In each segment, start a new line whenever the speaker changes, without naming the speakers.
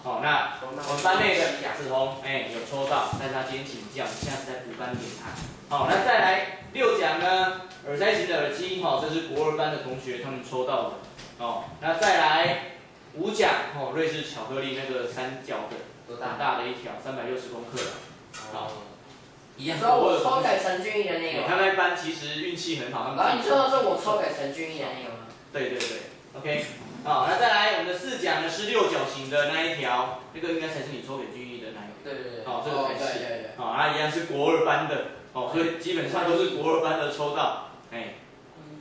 好，那我们班内的子红，有抽到，但是他今天请假，下次再补班给他。好，那再来6奖呢，耳塞型的耳机，这是国2班的同学他们抽到的。那再来5奖，瑞士巧克力那个3角的，很大的一条，360公克。好，一样。
所以我抽给陈俊逸的那个。
他那班其实运气很好。
然后你说的是我抽给陈俊逸的那个吗？
对 ，OK。好，那再来我们的4奖呢是6角形的那一条，那个应该才是你抽给俊逸的那一个。
对。
好，这个才是。好，它一样是国2班的，所以基本上都是国2班的抽到，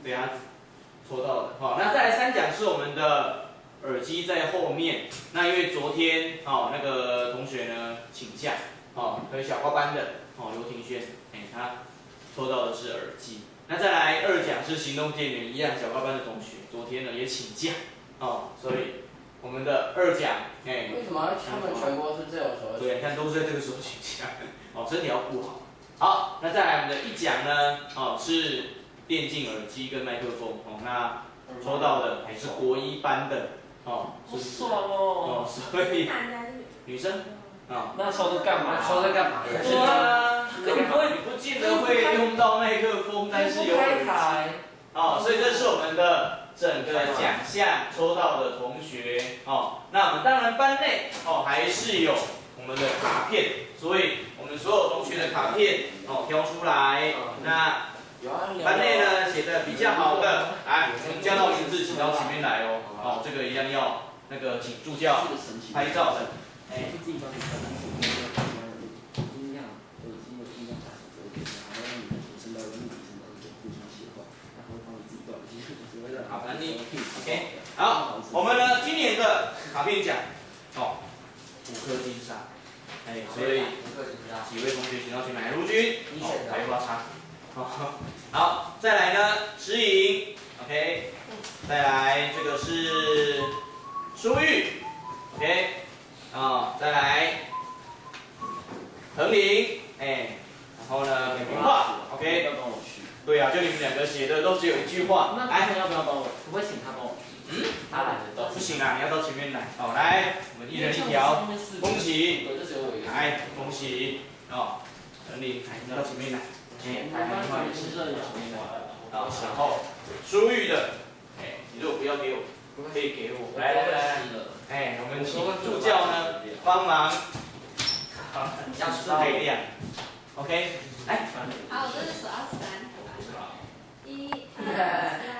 对啊，抽到的。好，那再来3奖是我们的耳机在后面，那因为昨天那个同学呢请假，和小高班的刘庭轩，他抽到的是耳机。那再来2奖是行动电源，一样小高班的同学昨天呢也请假。所以我们的2奖，
为什么他们全部是这种时候？
对，看都是在这个时候请假，身体要顾好。好，那再来我们的1奖呢，是电竞耳机跟麦克风，那抽到的还是国1班的，
好爽哦！
所以女生，
那抽的干嘛？
抽的干嘛？
对啊，你不见得会用到麦克风，但是有耳机，所以这是我们的整个奖项抽到的同学，那我们当然班内还是有我们的卡片，所以我们所有同学的卡片挑出来，那班内呢写的比较好的，来，我们叫到名字，请到前面来哦，这个一样要那个请助教拍照的，好，那你 OK， 好，我们呢今年的卡片奖5颗金沙，所以几位同学请到前面来，陆军，还有花叉，好，再来呢石颖 ，OK， 再来这个是舒玉 ，OK， 再来恒林，然后呢美平话 ，OK。对啊，就你们2个写的都只有1句话。
那他要不要帮我？可不可以请他帮我？他来的都
不行啊，你要到前面来。来，我们1人1条，恭喜！来，恭喜！陈林，你到前面来。然后舒玉的，你如果不要给我，可以给我。来，我们请助教呢帮忙，要是配量 ，OK， 来。
好，这是手要3。1、2、3、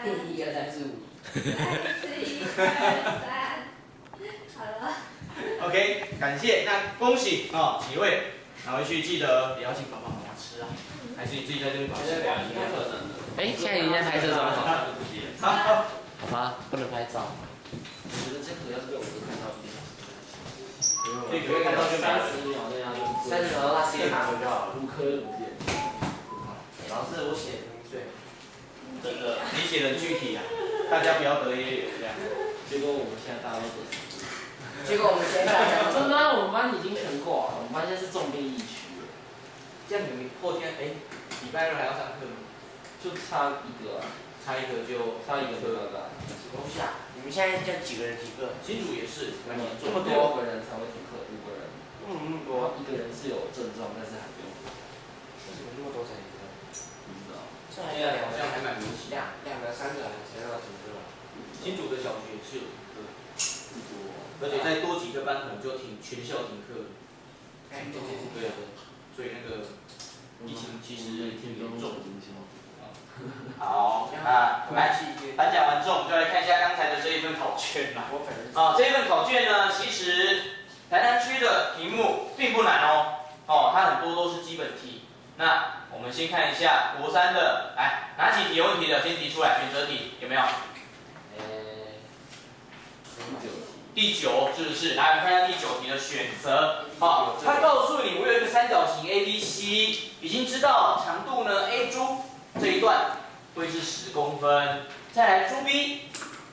1、2、3、4、5。
1、2、3，好了。
OK， 感谢，那恭喜几位，拿回去记得也要请爸爸妈妈吃啊，还是你自己在这边把吃完？
现在已经在拍摄中了。好吧，不能拍照。
我觉得这个要是被我哥看到一定。
这个看到就
30秒那样
30秒的话，直接拿回就好了。
5颗不见。
老师，我写对。
真的，你写的具体啊，大家不要得意这样。
结果我们现在大家都得。
结果我们现在
真的，我们班已经全挂了，我们班现在是重病疫区。
这样你们后天礼拜2还要上课吗？
就差1个啊，
差1个就
差1个就要干。
东西啊，你们现在就几个人几个？
新竹也是，蛮严重。
这么多个人才会停课，5个人。
那么多
，1个人是有症状，但是还不用。
为什么那么多才停课？
不知道。
现在好像还蛮明显。
2个3个才要停课。
新竹的小学也是有停课，而且再多几个班可能就全校停课。对，所以那个疫情其实挺严重。好，那来颁奖完之后，我们就来看一下刚才的这一份考卷啦。这一份考卷呢，其实台南区的题目并不难它很多都是基本题。那我们先看一下国3的，来哪几题有问题的，先提出来，选择题有没有？第9是不是？来，我们看一下第9题的选择。它告诉你我有一个三角形 ABC， 已经知道长度呢 A 珠这一段会是10公分，再来珠 B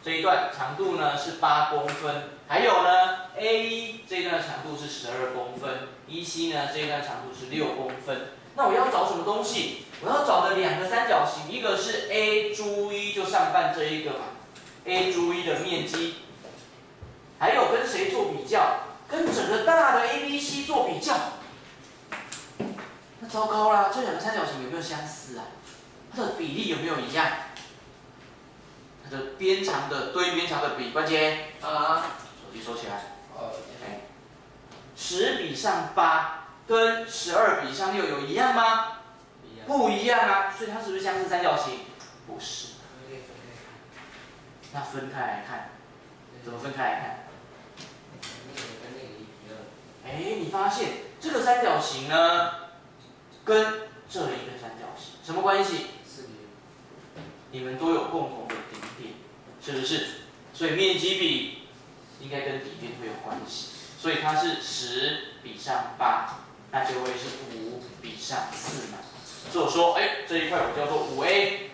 这一段长度呢是8公分，还有呢 A1 这一段长度是12公分，EC 呢这一段长度是6公分。那我要找什么东西？我要找的2个三角形，一个是 A 珠1，就上半这一个嘛 ，A 珠1的面积，还有跟谁做比较？相似啊？它的比例有没有一样？它的边长的对边长的比，关节手机收起来。10比上8跟12比上6有一样吗？不一样啊，所以它是不是相似三角形？不是。那分开来看，怎么分开来看？你发现这个三角形呢，跟这一个三角形什么关系？你们都有共同的顶点，是不是？所以面积比应该跟底边会有关系，所以它是10比上8，那就会是5比上4嘛。所以我说，这一块我叫做5A。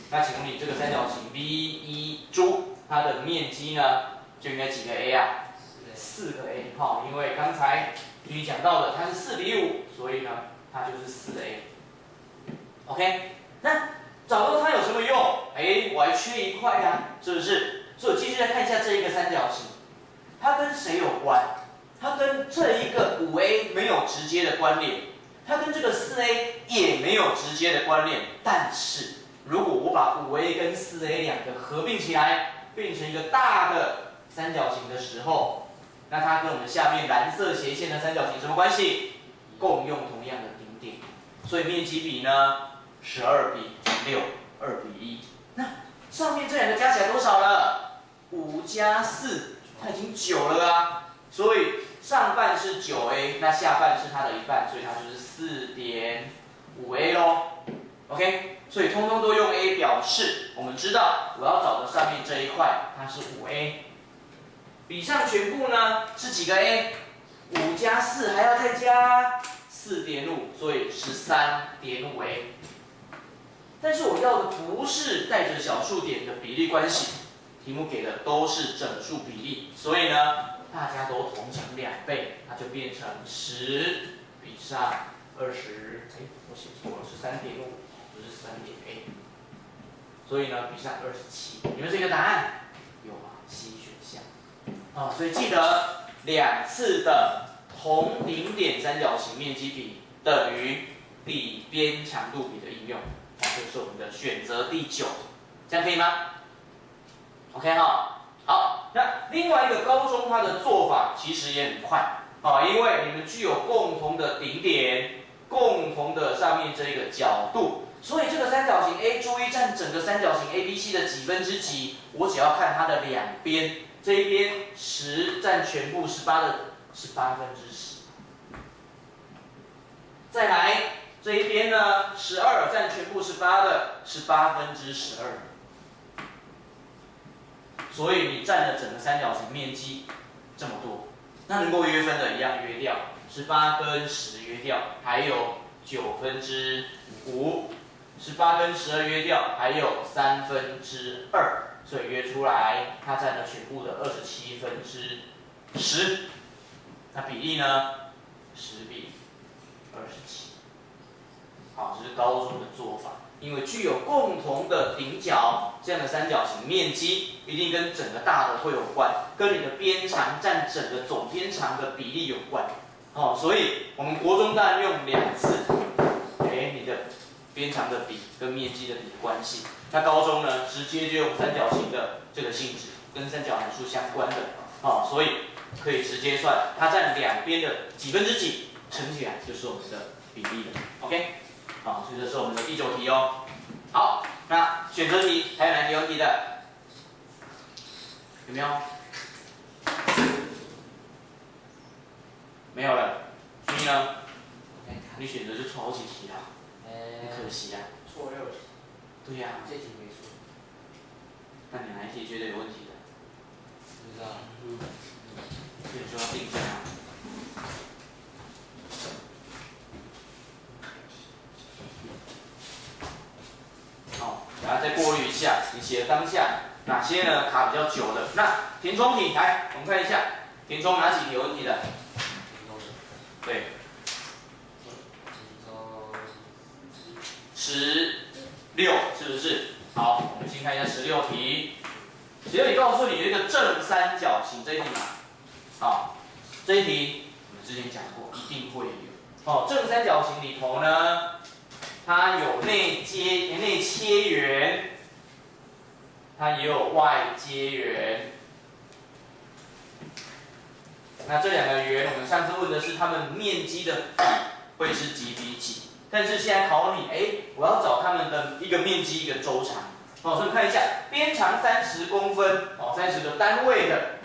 那请问你这个三角形 V1 珠，它的面积呢，就应该几个 A 啊？4个 A 哈，因为刚才你讲到的它是4比5，所以呢，它就是4A。OK， 那找到它有什么用？我还缺一块呀，是不是？所以我继续来看一下这一个三角形，它跟谁有关？它跟这一个5A 没有直接的关联，它跟这个4A 也没有直接的关联。但是如果我把5A 跟4A 两个合并起来，变成一个大的三角形的时候，那它跟我们下面蓝色斜线的三角形什么关系？共用同样的顶点，所以面积比呢12比6，2比1。那上面这两个加起来多少了？5加4，它已经9了啊。所以上半是9A， 那下半是它的一半，所以它就是4.5A 咯。OK， 所以通通都用 A 表示。我们知道我要找的上面这一块，它是5A。比上全部呢是几个 A？5加4还要再加4.5，所以13.5A。但是我要的不是带着小数点的比例关系，题目给的都是整数比例，所以呢，大家都同乘2倍，它就变成10比上20。我写错了，是3.5，不是3.A。所以呢，比上27。你们这个答案有啊 ，C 选项。所以记得2次的同顶点三角形面积比等于底边长度比的应用。这是我们的选择第9，这样可以吗 ？OK 哈，好，那另外一个高中它的做法其实也很快因为你们具有共同的顶点，共同的上面这一个角度，所以这个三角形 A 注意占整个三角形 ABC 的几分之几，我只要看它的两边，这一边10占全部18的是8分之10，再来。这一边呢，12占全部18的是8分之12，所以你占了整个三角形面积这么多，那能够约分的一样约掉，18跟10约掉，还有9分之5，18跟12约掉，还有3分之2，所以约出来它占了全部的27分之10，那比例呢？10比27。好，这是高中的做法，因为具有共同的顶角，这样的三角形面积一定跟整个大的会有关，跟你的边长占整个总边长的比例有关。所以我们国中当然用2次，你的边长的比跟面积的比关系。那高中呢，直接就用三角形的这个性质，跟三角函数相关的，所以可以直接算它占两边的几分之几，乘起来就是我们的比例了。OK。所以这是我们的第9题哦。好，那选择题还有哪题有问题的？有没有？没有了。君毅呢？你选择就错好几题了，很可惜啊。
错6题。
对呀。
这题没错。
那你哪一题觉得有问题的？
不知道。
所以说要定下来。然后再过滤一下你写的当下哪些呢卡比较久的。那填充题来，我们看一下填充哪几题有问题的？对。16是不是？好，我们先看一下16题。16题告诉你有一个正三角形，这一题嘛，这一题我们之前讲过，一定会有。正三角形里头呢，它有内切缘，它也有外接缘。那这两个圆，我们上次问的是它们面积的比会是几比几？但是现在考你，我要找它们的一个面积，一个周长。所以看一下，边长30公分，30个单位的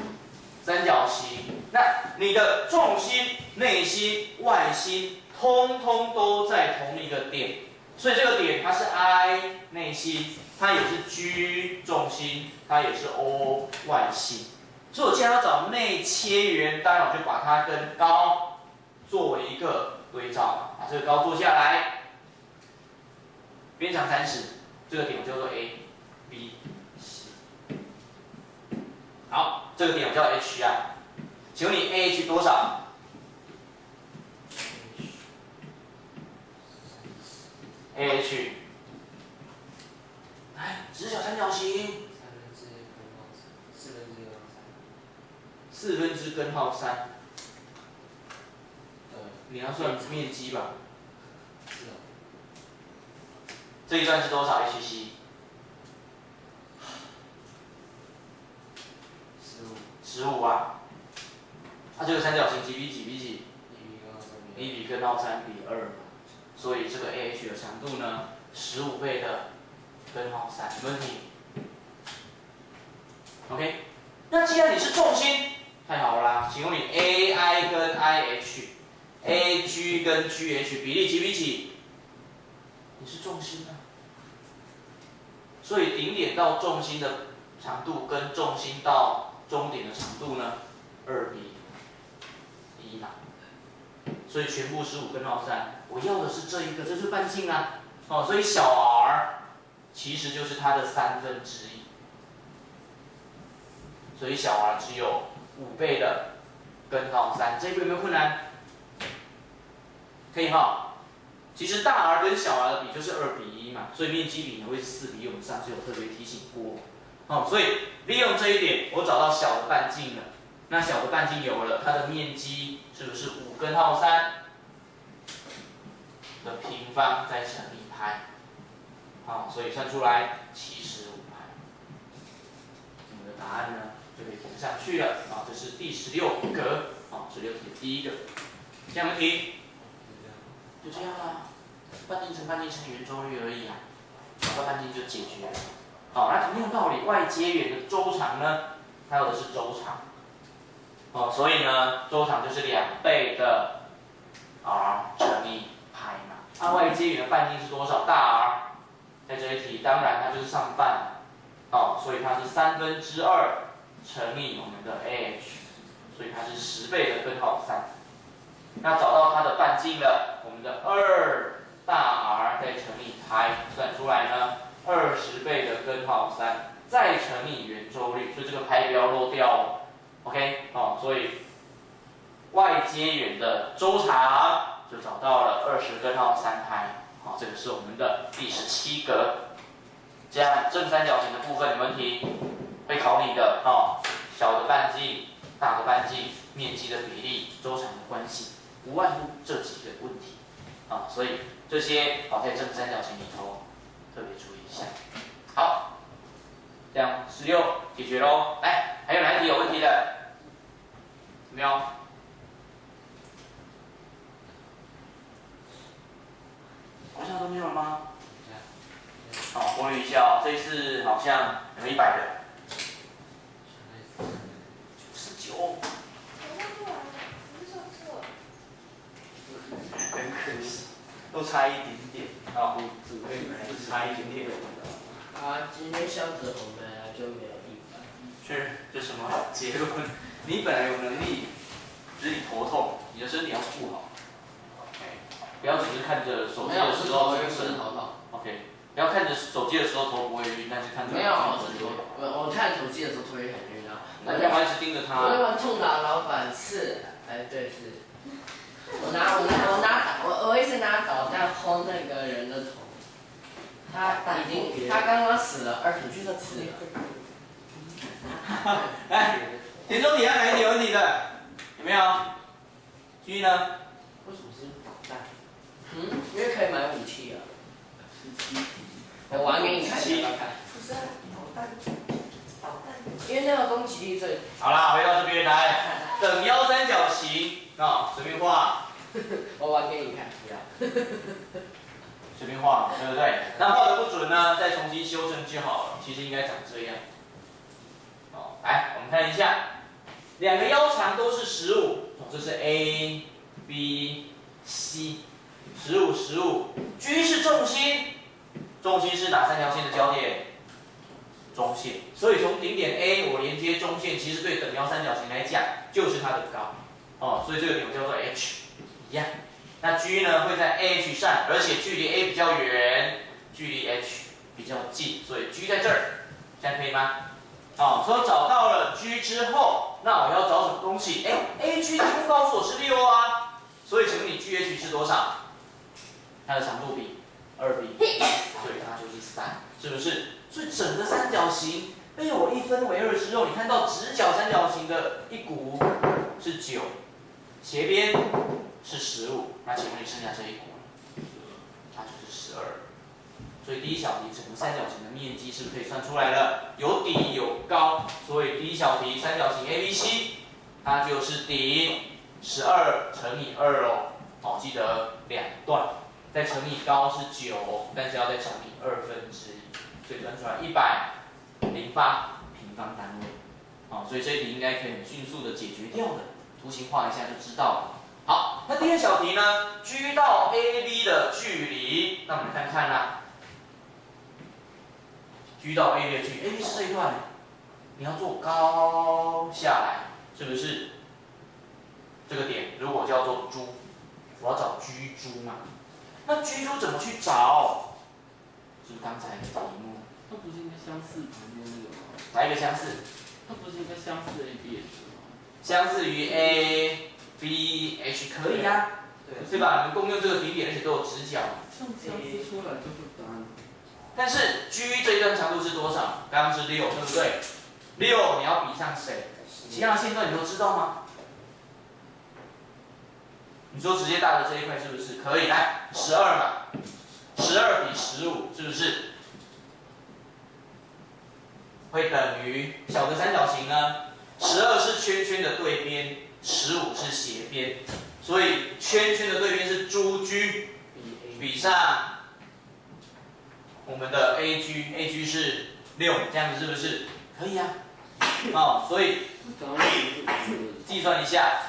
三角形。那你的重心、内心、外心，通通都在同一个点，所以这个点它是 I 内心，它也是 G 重心，它也是 O 外心。所以我既然要找内切缘，当然我就把它跟高作为一个对照，把这个高做下来，边长30，这个点叫做 A、B、C。好，这个点我叫 H 啊，请问你 AH 多少？AH， 来，直角三角形。4/4根号3，你要算面积吧？
是哦。
这一段是多少 HC？ 15啊。它这个三角形几比几比几？1比根号3比2嘛。所以这个 AH 的长度呢，15倍的根号3，没问题。OK， 那既然你是重心，太好了啦，请问你 AI 跟 IH、AG 跟 GH 比例几比几？你是重心啊，所以顶点到重心的长度跟重心到终点的长度呢，2比1嘛。所以全部15根号3，我要的是这一个，这是半径啊。所以小 r 其实就是它的1/3。所以小 r 只有5倍的根号3，这个有没有困难？可以哈。其实大 R 跟小 r 的比就是2比1嘛，所以面积比呢会是4比1，我们上次有特别提醒过。所以利用这一点，我找到小的半径了。那小的半径有了，它的面积是不是5根号3的平方再乘以派？所以算出来75派。我们的答案呢就可以填上去了。这是第16格，16题的第一个。下面题就这样啦，半径乘半径乘圆周率而已啊，找到半径就解决了。那同样道理，外接缘的周长呢，它要的是周长。所以呢，周长就是2倍的 r 乘以派嘛。外接缘的半径是多少？大 R， 在这一题当然它就是上半。所以它是2/3乘以我们的 AH， 所以它是10倍的根号3。那找到它的半径了，我们的2大 R 再乘以派，算出来呢20倍的根号3，再乘以圆周率，所以这个派不要漏掉哦。OK， 所以外接缘的周长就找到了20根号3派。这个是我们的第17格。这样正三角形的部分有问题，会考你的小的半径、大的半径、面积的比例、周长的关系，无外乎这几个问题。所以这些在正三角形里头特别注意一下。好，这样16解决喽。来，还有哪一题有问题的？有没有？好像都没有了吗？过滤一下这一次好像有100的。99。很可惜，都差一点点只差一点点。
今天小子红本来就没有100。
是，这什么结论？你本来有能力，只是你头痛，你的身体要顾好。不要只是看着手机的时候
是头痛。
OK， 不要看着手机的时候头不会晕，但是看着
没有，我看手机的时候头会很晕啊。
那干嘛一直盯着它？
我要痛打老板是，对是。我一直拿导弹轰那个人的头，他刚刚死了，20个死了。
来，田中，你要哪一题有问题的？有没有？继续呢？
为什么是导弹？因为可以买武器啊。我玩给你看，你要看。
不是导弹，
因为那个攻击力最。
好啦，回到这边来，等腰三角形啊，随便画。
我玩给你看，不要。
随便画，对不对？那画的不准呢，再重新修正就好了。其实应该长这样。好，来，我们看一下，两个腰长都是15，这是 A、B、C，15，G 是重心，重心是哪三条线的交点？中线。所以从顶点 A 我连接中线，其实对等腰三角形来讲就是它的高。哦，所以这个点我叫做 H， 一样。那 G 呢会在 AH 上，而且距离 A 比较远，距离 H 比较近，所以 G 在这儿，这样可以吗？好，所以找到了 G 之后，那我要找什么东西？AG 题目告诉我是6啊，所以请问你 GH 是多少？它的长度比2B， 所以它就是3，是不是？所以整个三角形被我一分为2之后，你看到直角三角形的一股是9，斜边是15，那请问你剩下这一股呢？它就是12。所以第一小题整个三角形的面积是不是可以算出来了？有底有高，所以第一小题三角形 ABC， 它就是顶12乘以2哦。好，记得两段，再乘以高是9，但是要再乘以1/2，所以算出来108平方单位。好，所以这一题应该可以很迅速的解决掉的，图形画一下就知道了。好，那第二小题呢 ？G 到 AB 的距离，那我们看看啦。G 到 AB 的距离 ，AB 是这一段，你要做高下来，是不是？这个点如果叫做珠，我要找 G 珠嘛。那 G 珠怎么去找？是不是刚才的题目？
它不是应该相似旁边那个吗？
哪一个相似？
它不是应该相似 ABH 吗？
相似于 ABH 可以啊，对吧？你们共用这个顶点，而且都有直角。
这样相似出来就是答案。
但是 G 这一段长度是多少？刚刚是6，对不对？6你要比上谁？其他的线段你都知道吗？你说直接大的这一块是不是可以？来，12嘛，12比15是不是？会等于小的三角形呢？12是圈圈的对边，15是斜边，所以圈圈的对边是珠 G， 比上我们的 AG 是6，这样子是不是可以啊？哦，所以计算一下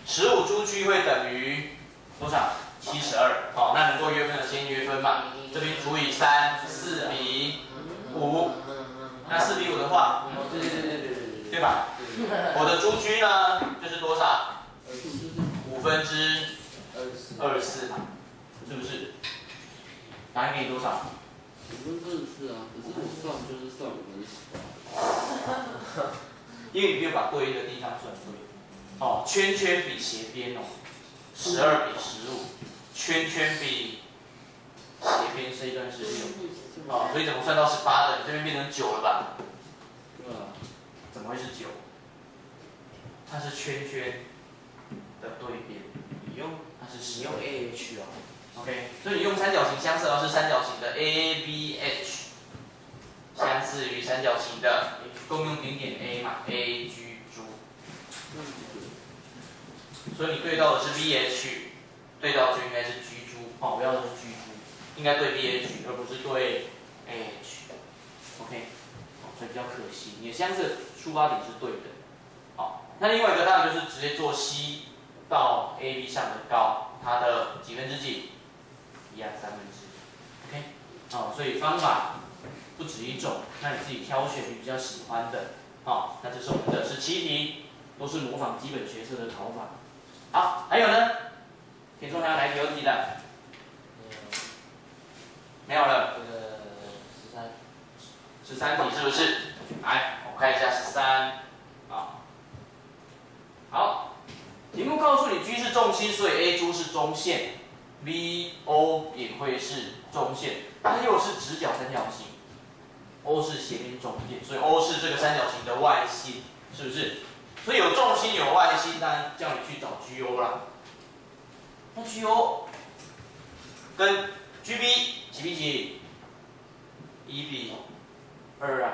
，15珠 G 会等于多少？72。好，那能够约分的先约分嘛。这边除以3， 4比5。那4比5的话，对吧？我的珠 G 呢，就是多少？24/24嘛，是不是？答案给你多少
5/24啊，可是我算就是算5/10。
因为你没有把对应的地方算对。哦，圈圈比斜边哦，12比15，圈圈比斜边这一段是6。哦，所以怎么算到18的？你这边变成9了吧？
对啊。
怎么会是9？它是圈圈的对边。它是10。
你用 AH 哦。
OK， 所以你用三角形相似的是三角形的 ABH， 相似于三角形的共用顶点 A 嘛 ，AG 珠。所以你对到的是 BH， 对到就应该是 G 珠，哦，我要的是 G 珠，应该对 BH 而不是对 AH。OK， 所以比较可惜，你的相似出发点是对的。好，那另外一个当然就是直接做 C 到 AB 上的高，它的几分之几？一样1/3。OK， 好，所以方法不止一种，那你自己挑选你比较喜欢的。好，那这是我们的17题，都是模仿基本学测的考法。好，还有呢？填充还有哪一题有题的？没有了。13题是不是？来，我看一下13。好，题目告诉你 G 是重心，所以 A 珠是中线 ，VO 也会是中线，它又是直角三角形 ，O 是斜边中线，所以 O 是这个三角形的外心，是不是？所以有重心有外心，当然叫你去找 GO 啦。那 GO 跟 GB 几比几？1比2啊。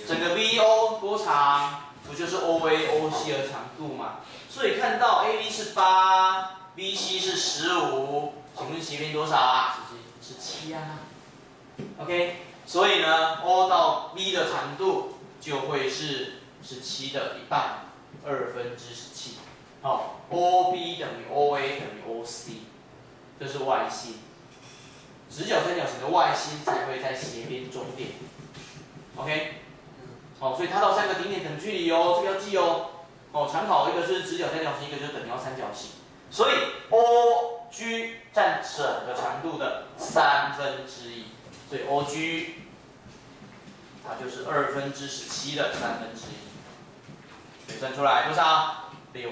整个 VO 多长？不就是 OA、OC 的长度嘛？所以看到 AB 是8，BC 是15，请问斜边多少啊？17啊。OK， 所以呢 ，O 到 B 的长度就会是17的1半，17/2。好 ，OB 等于 OA 等于 OC， 这是 Y 心。直角三角形的 Y 心才会在斜边中点。OK， 好，所以它到3个顶点等距离哦，这个要记哦。哦，常考一个是直角三角形，一个就是等腰三角形。所以 OG 占整个长度的1/3，所以 OG 它就是17/2的1/3。可以算出来多少？17/6。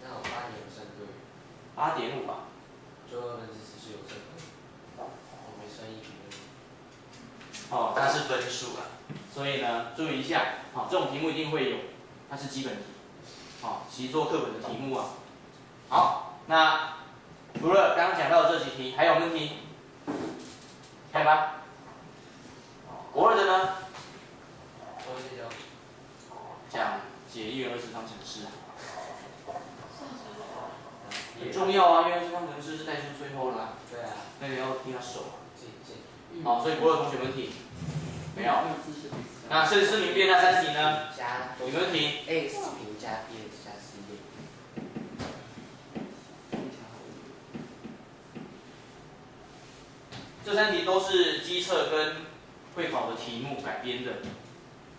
那我8点有算对
8.5吧。
就17有算对。我没算1比2。
哦，它是分数啦，所以呢，注意一下，好，这种题目一定会有，它是基本题，好，习作课本的题目啊。好，那除了刚刚讲到的这几题，还有问题？看吧。国2的呢？讲解一元20方程式。很重要啊，因为20方程式是带出最后啦。
对啊。
那个要听他手。
好，
所以国2同学问题没有。那甚至明辨那3题呢？有没有问题
？x 平加 bx 加 c
这3题都是基测跟会考的题目改编的。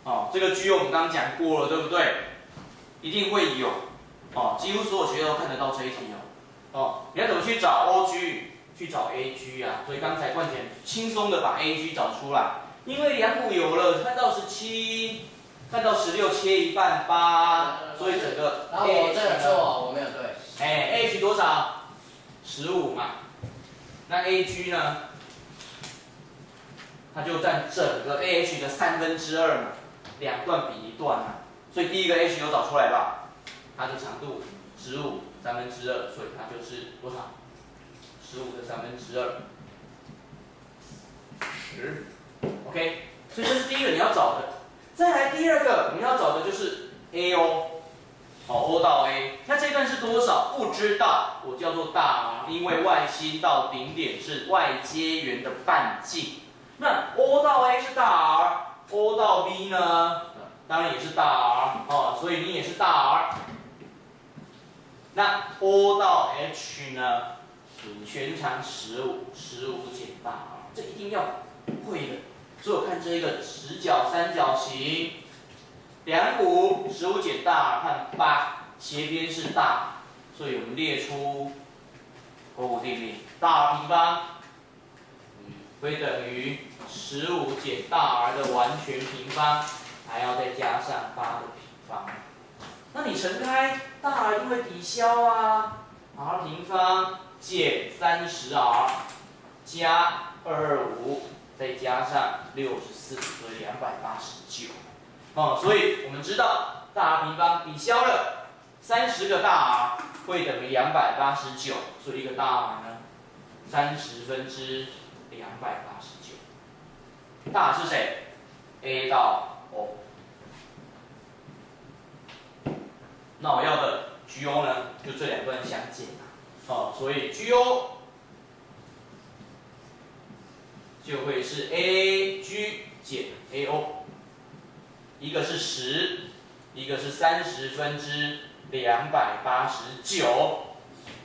哦，这个 G 我们刚刚讲过了，对不对？一定会有。哦，几乎所有学校都看得到这一题哦。哦，你要怎么去找 OG？ 去找 AG 啊，所以刚才冠简轻松的把 AG 找出来，因为两股有了，看到17，看到16切一半8，所以整个
然后我这个错，我没有对。
AH 多少？15嘛，那 AG 呢？它就占整个 AH 的2/3嘛，2段比1段嘛，所以第一个 H 有找出来吧？它的长度15，2/3，所以它就是多少？15的2/3。OK， 所以这是第一个你要找的。再来第二个你要找的就是 AO， 好 O 到 A， 那这段是多少？不知道，我叫做大 R， 因为 Y 心到顶点是 Y 接圆的半径。那 O 到 A 是大 R，O 到 B 呢，当然也是大 R， 哦，所以你也是大 R。那 O 到 H 呢？全长15减大 R， 这一定要会的。所以我看这一个直角三角形，两股15减大 R 和8，斜边是大，所以我们列出勾股定律，大 R 平方会等于15减大 R 的完全平方，还要再加上8的平方。那你乘开，大 R 一定会抵消啊 ，R 平方减30R 加225，再加上64，所以289。哦，所以我们知道大 R 平方抵消了30个大 R 会等于289，所以一个大 R 呢，30/289。大 R 是谁 ？A 到 O。那我要的 GO 呢，就这两段相减啊。哦，所以 GO 就会是 AG 减 AO， 一个是10，一个是30/289，10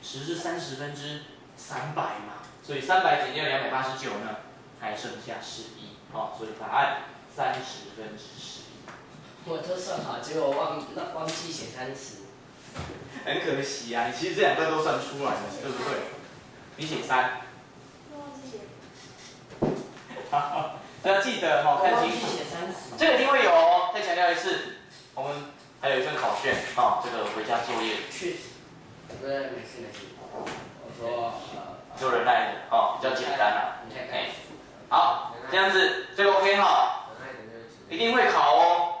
是30/300嘛，所以300减掉289呢，还剩下11。好，所以答案30/11。
我都算好，结果忘记写30。
很可惜啊，你其实这两段都算出来了，对不对？你写3。
忘记写。
要记得哈，看清楚。这个一定会有哦。再强调一次，我们还有一份考卷，哦，这个回家作业。
去。对，没事。我说
做人来的哦，比较简单啦。哎，好，这样子这个 OK 哈，一定会考哦。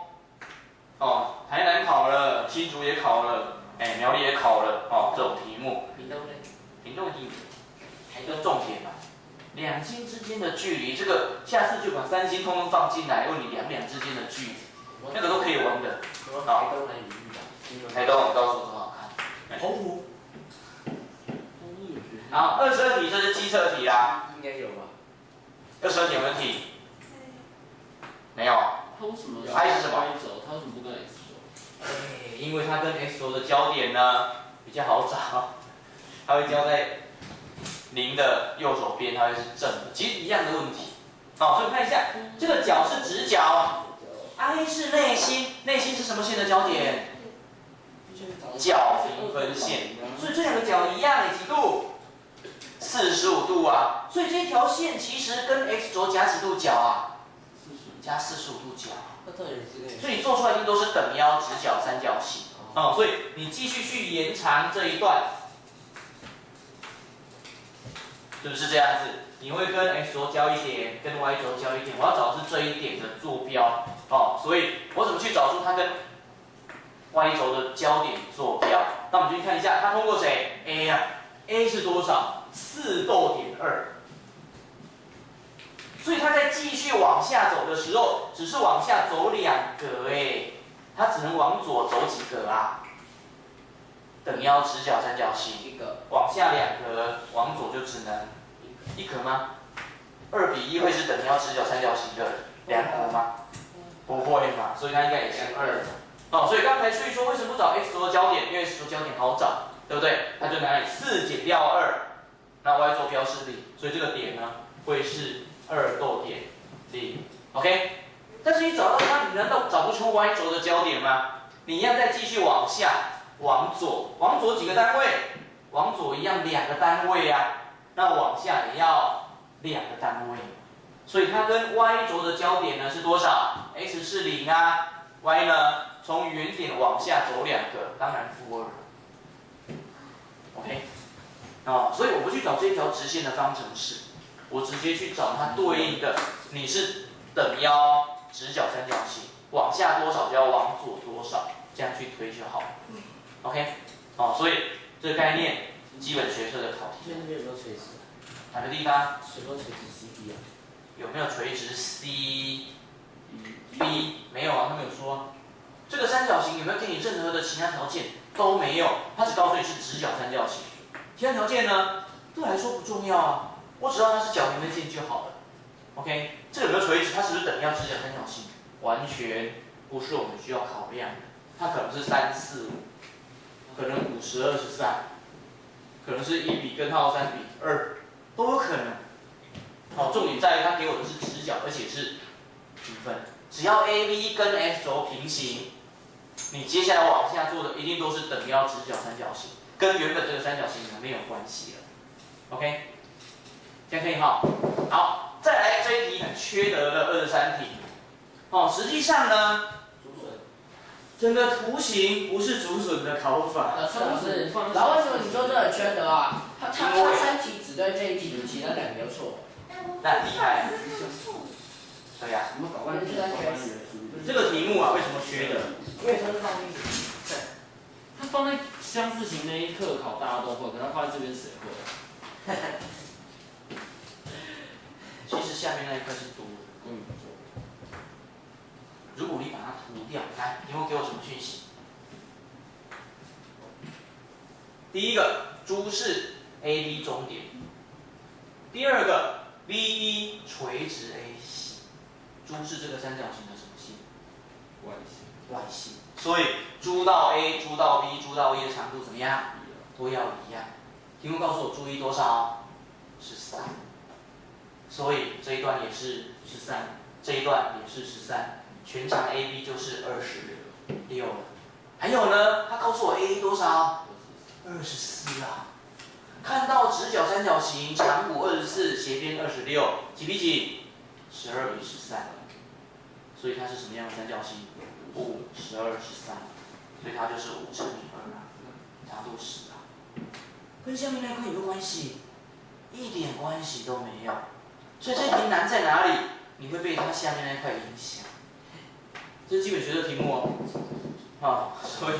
哦，台南考了，新竹也考了，苗栗也考了，哦，这种题目。屏东一定。这重点嘛，两星之间的距离，这个下次就把三星通通放进来，问你两之间的距离，那个都可以玩的。好，台东，你告诉我多好看？澎湖。好，22题这是机测题啦。
应该有吧
22题有没有题？没有。
它为什么
？I 是什么？
它为什么不跟 X 轴？
因为它跟 X 轴的交点呢比较好找，它会交在0的右手边，它会是正的，其实一样的问题。好，所以看一下，这个角是直角 ，I 是内心，内心是什么线的交点？角平分线，所以这两个角一样，几度？45度啊，所以这条线其实跟 X 轴夹几度角啊？加45度角。所以你做出来一定都是等腰直角三角形。哦，所以你继续去延长这一段，是不是这样子？你会跟 X 轴交一点，跟 Y 轴交一点，我要找的是这一点的坐标。哦，所以我怎么去找出它跟 Y 轴的交点坐标？那我们就去看一下，它通过谁 ？A 啊 ，A 是多少？4逗点2。所以它在继续往下走的时候，只是往下走2格哎，它只能往左走几格啊？等腰直角三角形，1格，往下2格，往左就只能1格吗？2比1会是等腰直角三角形的2格吗？不会嘛，所以它应该也是2。哦，所以刚才去说为什么不找 X 轴的交点？因为 X 轴交点好找，对不对？它就拿4减掉2，那 Y 坐标是0，所以这个点呢会是2逗点0 ，OK？ 但是你找到它，你难道找不出 Y 轴的交点吗？你一样再继续往下，往左几个单位？往左一样2个单位啊，那往下也要2个单位，所以它跟 Y 轴的交点呢是多少 ？X 是0啊 ，Y 呢从原点往下走2个，当然-2。OK？ 哦，所以我不去找这条直线的方程式。我直接去找它对应的，你是等腰直角三角形，往下多少就要往左多少，这样去推就好了。OK， 哦，所以这个概念基本学测的考题。
所以那边有没有垂直？
哪个地方？
有没有垂直 CB 啊？
有没有垂直 CB？ 没有啊，他没有说啊。这个三角形有没有给你任何的其他条件？都没有，他只告诉你是直角三角形，其他条件呢，对我来说不重要啊。我只要它是角平分线就好了 ，OK？ 这个有没有垂直？它是不是等腰直角三角形？完全不是我们需要考量的。它可能是3、4、5，可能5、12、13，可能是1比根号3比2，都有可能。好，重点在于它给我的是直角，而且是平分。只要 AB 跟 X 轴平行，你接下来往下做的一定都是等腰直角三角形，跟原本这个三角形没有关系了 ，OK？这样可以哈，好，再来这一题很缺德的23题，哦，实际上呢，整个图形不是竹笋的考法。
老师，然后为什么你说这很缺德啊？他3题只对这一题，其他2个都错。
那很厉害。对呀、这个题目啊，为什么缺德？
因为它是放进去。
对，它放在相似型那一课考大家都会，可它放在这边谁会？
其实下面那一块是多的。如果你把它涂掉，来，你会给我什么讯息？第一个，珠是 AB 中点。第二个 ，B1 垂直 AC。珠是这个三角形的什么系？Y系。所以珠到 A、珠到 B、珠到 E 的长度怎么样？都要一样。题目告诉我珠一多少？13。所以这一段也是13，这一段也是13，全长 AB 就是26了。还有呢，他告诉我 A 多少？24啊。看到直角三角形，长弧24，斜边26，几比几？12比13。所以它是什么样的三角形？5、12、13，所以它就是5乘以2啊，长度10啊。跟下面那一块有没有关系？一点关系都没有。所以这题难在哪里？你会被它下面那一块影响。这是基本学的题目哦。好，所以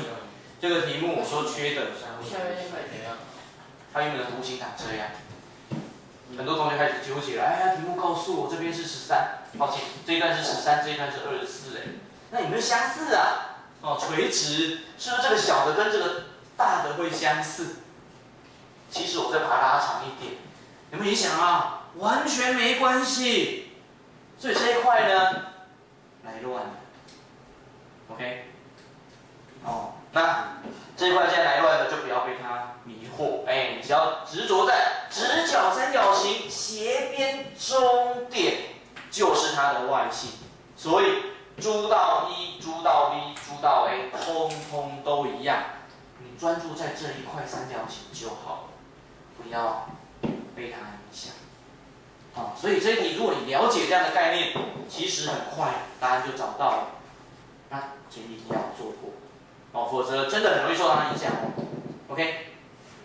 这个题目我说缺的。
下面那块怎样？
它原本的图形长这样，很多同学开始纠结了，哎呀，题目告诉我这边是13，抱歉，这一段是13，这一段是24，那有没有相似啊？哦，垂直是不是这个小的跟这个大的会相似？其实我再把它拉长一点，有没有影响啊？完全没关系。所以这一块呢，来乱了 ，OK？ 哦，那这一块现在来乱的就不要被它迷惑，哎，你只要执着在直角三角形斜边中点，就是它的外系。所以珠到 E、珠到 B、珠到 A， 通通都一样。你专注在这一块三角形就好了，不要被它影响。好，所以这一题如果你了解这样的概念，其实很快答案就找到了。那前提一定要做过，哦，否则真的很容易受到它影响。OK，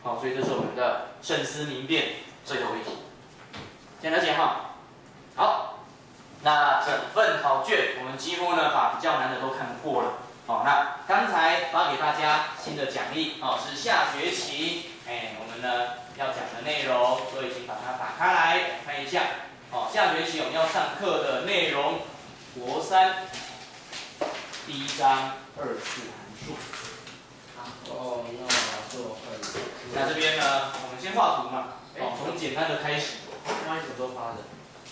好，所以这是我们的慎思明辨最后一题，先了解哈。好，那整份考卷我们几乎呢把比较难的都看过了。好，那刚才发给大家新的奖励，哦，是下学期，我们呢要讲的内容，所以请把它打开来看一下。哦，下学期我们要上课的内容，国3第1章2次函数。
哦，那我做很。
那这边呢，我们先画图嘛，哦，从简单的开始。
那你什么时候发的？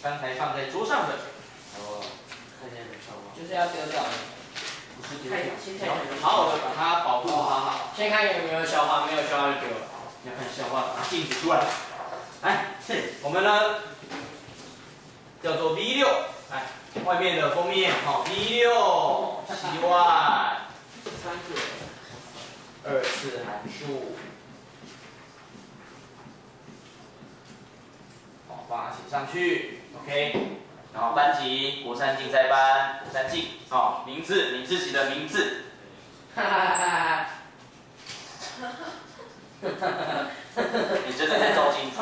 刚才放在桌上的。
哦，看见没看过？
就是要丢掉的。
不是丢掉，
先看
好好的把它保护好。
先看有没有消化，没有消化就丢了。
要看消化，把镜子出来。来，我们呢叫做 V6， 来，外面的封面，好 V6， 希望3个2次函数，好，把它写上去 ，OK。然后班级国3竞赛班，国3竞，哦，名字你自己的名字。
哈哈哈哈
你真的在照镜子。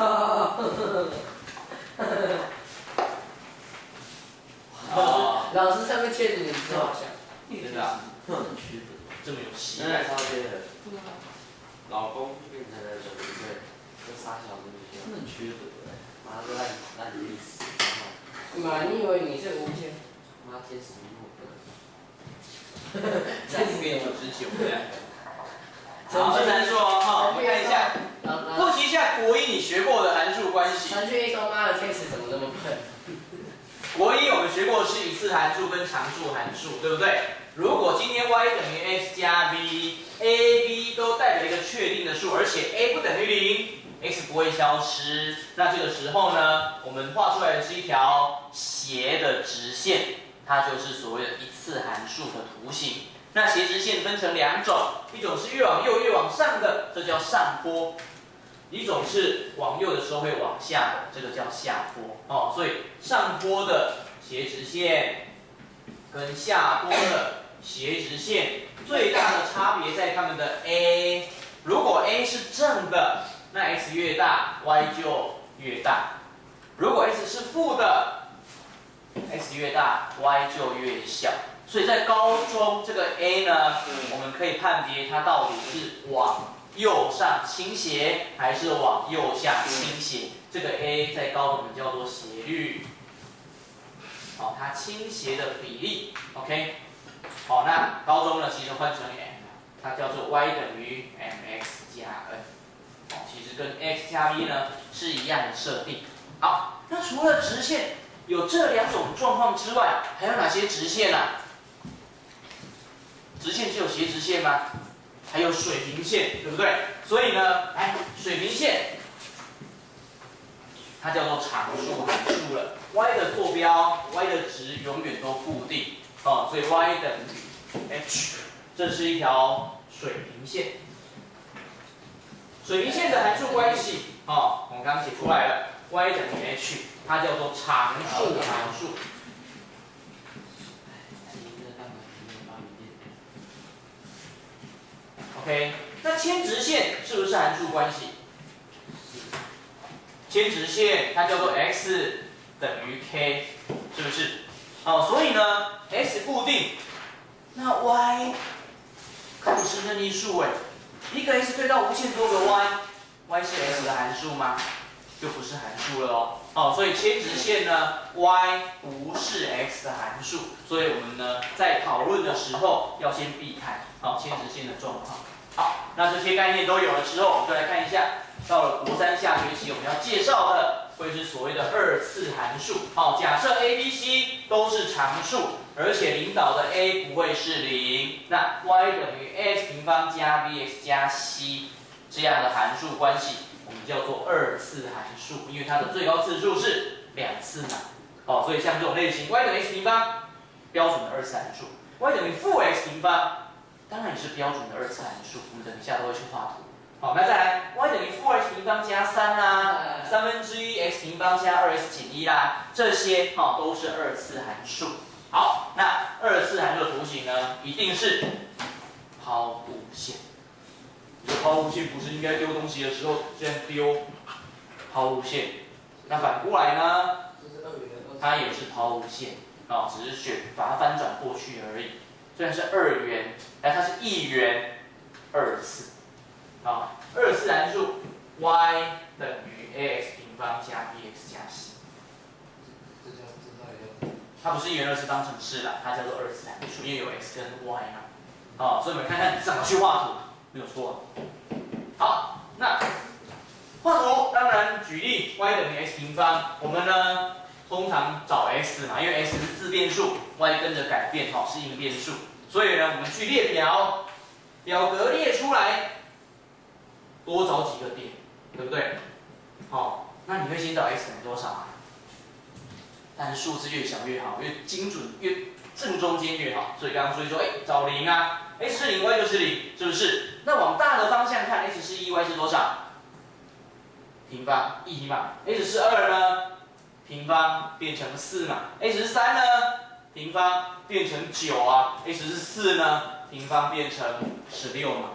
老师上面贴着你字好像。
真的啊？
很区别。
这么有喜
那
爱。
超贴的。老公变成了小学生，这仨小东西。很缺德哎！妈的烂的意思。
妈，你以为你是无限？
妈天使木
再付给你99的。好，二函数哦，好，我们看一下，复习一下国一你学过的函数关系。
程序一说，妈的天使怎么那么笨？
国一我们学过的是一次函数跟常数函数，对不对？如果今天 y 等于 x 加 b，a、b 都代表一个确定的数，而且 a 不等于0，x 不会消失，那这个时候呢，我们画出来的是一条斜的直线，它就是所谓的一次函数的图形。那斜直线分成2种，一种是越往右越往上的，这叫上坡；一种是往右的时候会往下的，这个叫下坡。哦，所以上坡的斜直线跟下坡的斜直线最大的差别在它们的 a。如果 a 是正的，那 x 越大 y 就越大；如果 x 是负的 ，x 越大 y 就越小。所以在高中这个 a 呢，我们可以判别它到底是往右上倾斜还是往右下倾斜。这个 a 在高中我们叫做斜率，好，它倾斜的比例 ，OK， 好，那高中呢其实换成 m， 它叫做 y 等于 mx 加 n， 好，其实跟 x 加 b 呢是一样的设定。好，那除了直线有这2种状况之外，还有哪些直线啊？直线只有斜直线吗？还有水平线，对不对？所以呢，来水平线，它叫做常数函数了。y 的坐标 ，y 的值永远都固定，哦，所以 y 等于 h， 这是一条水平线。水平线的函数关系，哦，我们刚刚写出来了 ，y 等于 h， 它叫做常数函数。OK， 那牵直线是不是函数关系？牵直线它叫做 x 等于 k， 是不是？哦，所以呢 ，x 固定，那 y 可不是任意数哎，一个 x 对到无限多个 y，y 是 x 的函数吗？就不是函数了哦。好，所以切直线呢 y 不是 x 的函数，所以我们呢在讨论的时候要先避开好切直线的状况。好，那这些概念都有了之后，我们就来看一下，到了国3下学期我们要介绍的会是所谓的二次函数。好，假设 a、b、c 都是常数，而且领导的 a 不会是0，那 y 等于 x 平方加 bx 加 c 这样的函数关系，我们叫做二次函数，因为它的最高次数是2次嘛。好，所以像这种类型 y 等于 x 平方，标准的二次函数 ；y 等于负 x 平方，当然也是标准的二次函数。我们等一下都会去画图。好，那再来 y 等于负 x 平方加3啦，1/3 x 平方加2x 减1啦，这些都是二次函数。好，那二次函数的图形呢，一定是抛物线。这抛物线不是应该丢东西的时候这样丢抛物线？那反过来呢？它也是抛物线只是把它翻转过去而已。虽然是2元，但它是1元2次。二次函数 y 等于 ax 平方加 bx 加 c。它不是1元2次方程式啦，它叫做二次函数，因为有 x 跟 y 嘛。所以我们看看怎么去画图，没有错。好，那画图当然举例 y 等于 x 平方，我们呢通常找 x 嘛，因为 x 是自变数 ，y 跟着改变是因变数，所以呢我们去列表，表格列出来，多找几个点，对不对？那你会先找 x 等于多少啊？但是数字越小越好，越精准越正中间越好，所以刚刚说找0啊 ，x 是0 y 就是0，是不是？那往大的方向看 ，x 是1 y 是多少？平方1嘛。x 是2呢？平方变成4嘛。x 是3呢？平方变成9啊。x 是4呢？平方变成16嘛。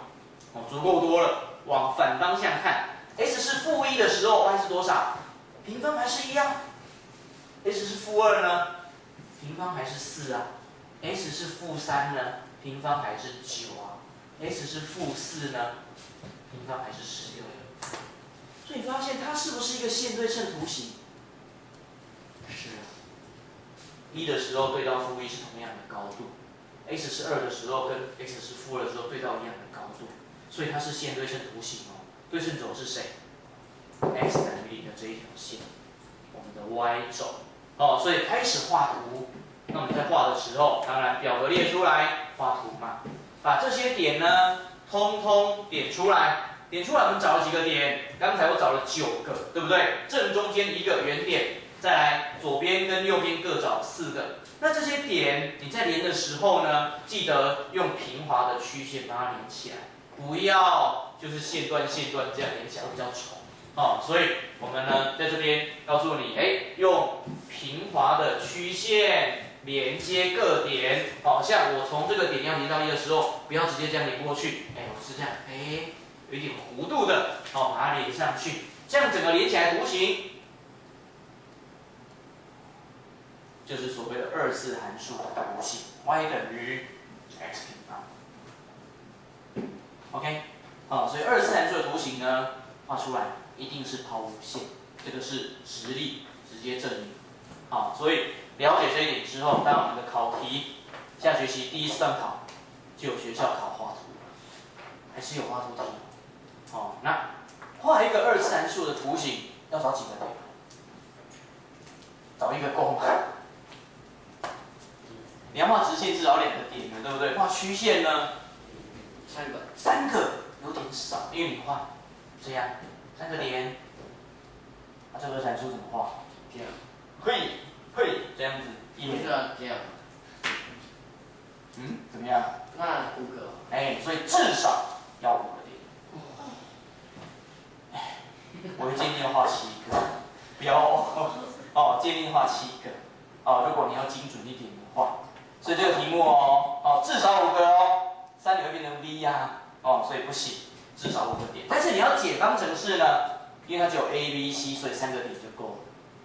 足够多了。往反方向看 ，x 是负1的时候 ，y 是多少？平方还是1啊。x 是负2呢？平方还是4啊。x 是负3呢？平方还是9啊。x 是负4呢？平方还是16。所以你发现它是不是一个线对称图形？是啊。1的时候对到负1是同样的高度 ，x 是2的时候跟 x 是负2的时候对到一样的高度，所以它是线对称图形哦。对称轴是谁 ？x 等于0的这一条线，我们的 y 轴。所以开始画图。那我们在画的时候，当然表格列出来，画图嘛，把这些点呢，通通点出来。点出来，我们找了几个点？刚才我找了9个，对不对？正中间一个原点，再来左边跟右边各找4个。那这些点你在连的时候呢，记得用平滑的曲线把它连起来，不要就是线段线段这样连起来会比较丑。所以我们呢在这边告诉你，用平滑的曲线连接各点。像我从这个点要连到1的时候，不要直接这样连过去，我是这样，有一点弧度的，把它连上去，这样整个连起来图形，就是所谓的二次函数的图形 ，y 等于 x 平方。OK， 所以二次函数的图形呢，画出来一定是抛物线，这个是实例，直接证明。所以了解这一点之后，当我们的考题下学期第1次段考就有学校考画图，还是有画图题。那画一个二次函数的图形要找几个点？找一个够吗？你要画直线至少2个点的，对不对？画曲线呢？3个有点少，因为你画这样3个点，这个函数怎么画？这样，这样子，
这样。
怎么样？
那5个。
所以至少要5个点。我会建议要画7个，不要建议画7个。如果你要精准一点的话，所以这个题目至少5个3你会变成 V 呀，所以不行，至少5个点。但是你要解方程式呢，因为它只有 A、B、C， 所以3个点就够了。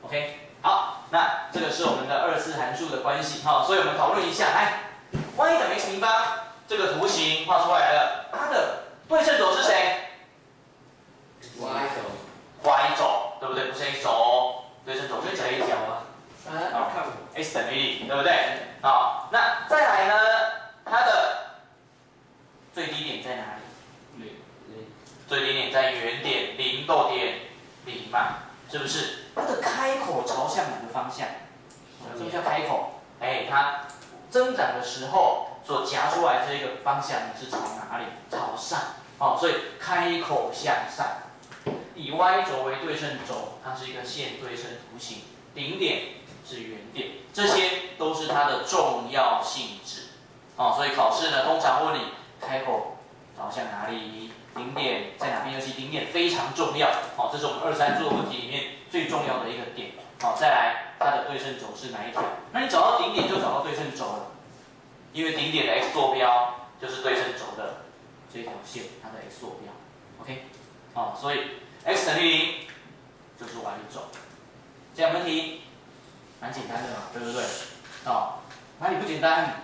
OK， 好，那这个是我们的二次函数的关系，所以我们讨论一下，来 ，y 等于 x 平方这个图形画出来了，它的对称轴是谁？
y 轴。
y 轴，对不对？不以顶点在原点0逗点0嘛，是不是？它的开口朝向哪个方向？什么叫开口？哎，它增长的时候所夹出来这个方向是朝哪里？朝上。哦，所以开口向上。以 Y 轴为对称轴，它是一个线对称图形，顶点是原点，这些都是它的重要性质。哦，所以考试呢，通常问你开口朝向哪里，顶点在哪边，尤其顶点非常重要。哦，这是我们2、3做问题里面最重要的一个点。好，再来，它的对称轴是哪一条？那你找到顶点就找到对称轴了，因为顶点的 x 坐标就是对称轴的这条线，它的 x 坐标。OK， 好，所以 x 等于0就是 y 轴。这样问题蛮简单的嘛，对不对？哦，哪里不简单？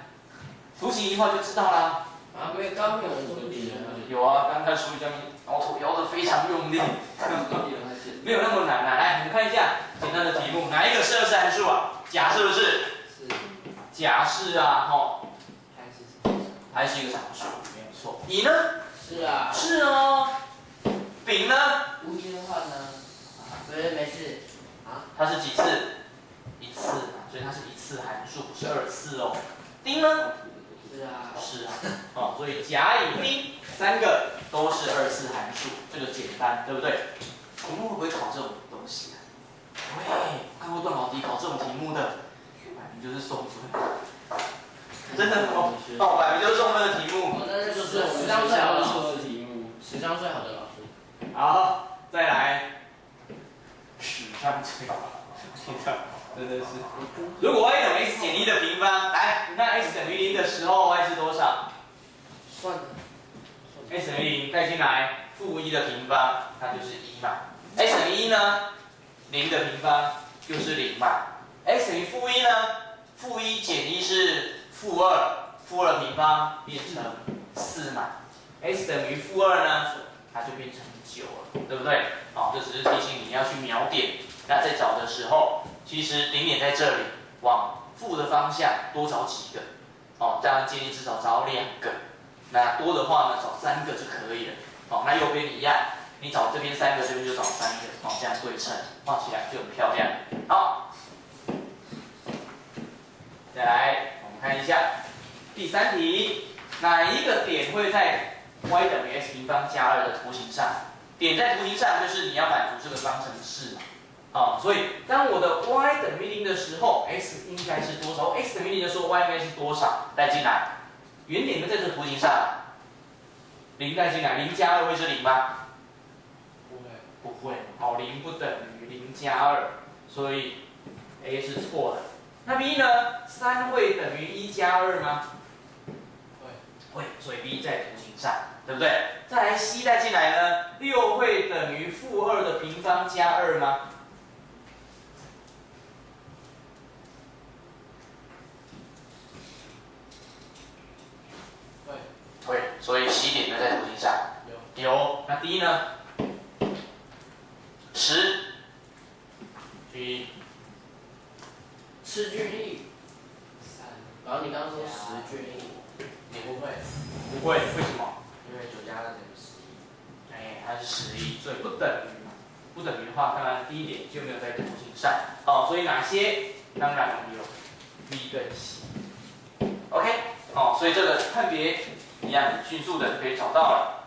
图形一画就知道啦。
啊，没有刚没有人说题了。
有啊，刚才数学教你摇头摇得非常用力，没有那么难啊。来，我们看一下简单的题目，哪一个是2次函数啊？甲是不是？
是。
甲是啊，吼，
还
是一个常数，没有错。乙呢？
是啊。
是哦。丙呢？
无一的话呢？没事。啊？
它是几次？1次嘛，所以它是1次函数，不是2次哦。丁呢？
是啊。是啊。
哦，所以甲、乙、丁3个都是2次函数，这个简单，对不对？题目会不会考这种东西啊？会，我看过段考题考这种题目的，摆明就是送分。真的哦，摆明就是送分的题目。
那就是史上最好的老师题目，史上最好的老师。
好，再来，史上最好，真的是。如果 y 等于 x 减1的平方，来，你看 x 等于0的时候 y 是多少？
算。
x 等于0带进来，负1的平方，它就是1嘛。x 等于1呢，0的平方就是0嘛。x 等于负1呢，负1减1是负2，负2平方变成4嘛。x 等于负2呢，它就变成9了，对不对？好，这只是提醒你要去描点。那在找的时候，其实顶点在这里，往负的方向多找几个。哦，这样建议至少找2个。那多的话呢，找3个就可以了。好，那右边一样，你找这边3个，这边就找3个，好，这样对称，画起来就很漂亮。好，再来我们看一下第3题，哪一个点会在 y 等于 x 平方加2的图形上？点在图形上就是你要满足这个方程式嘛。好，所以当我的 y 等于0的时候 ，x 应该是多少 ？x 等于0的时候 y 应该是多少？带进来。原点在这个图形上，0带进来，0加2会是0吗？不会。好，0不等于0加2，所以 A 是错的。那 B 呢？3会等于1加2吗？会，所以 B 在图形上，对不对？再来 C 带进来呢，6会等于负2的平方加2吗？会，所以 C 点就在图形上。有。那 D 呢？10。G。
10聚力。然后你刚刚说10聚力。
你不会。
不会，为什么？
因为9加2等于11。
哎，它是11，所以不等于嘛。不等于的话，当然第一点就没有在图形上。哦，所以哪些？当然有 B 跟 C。OK。哦，所以这个判别一样很迅速的就可以找到了。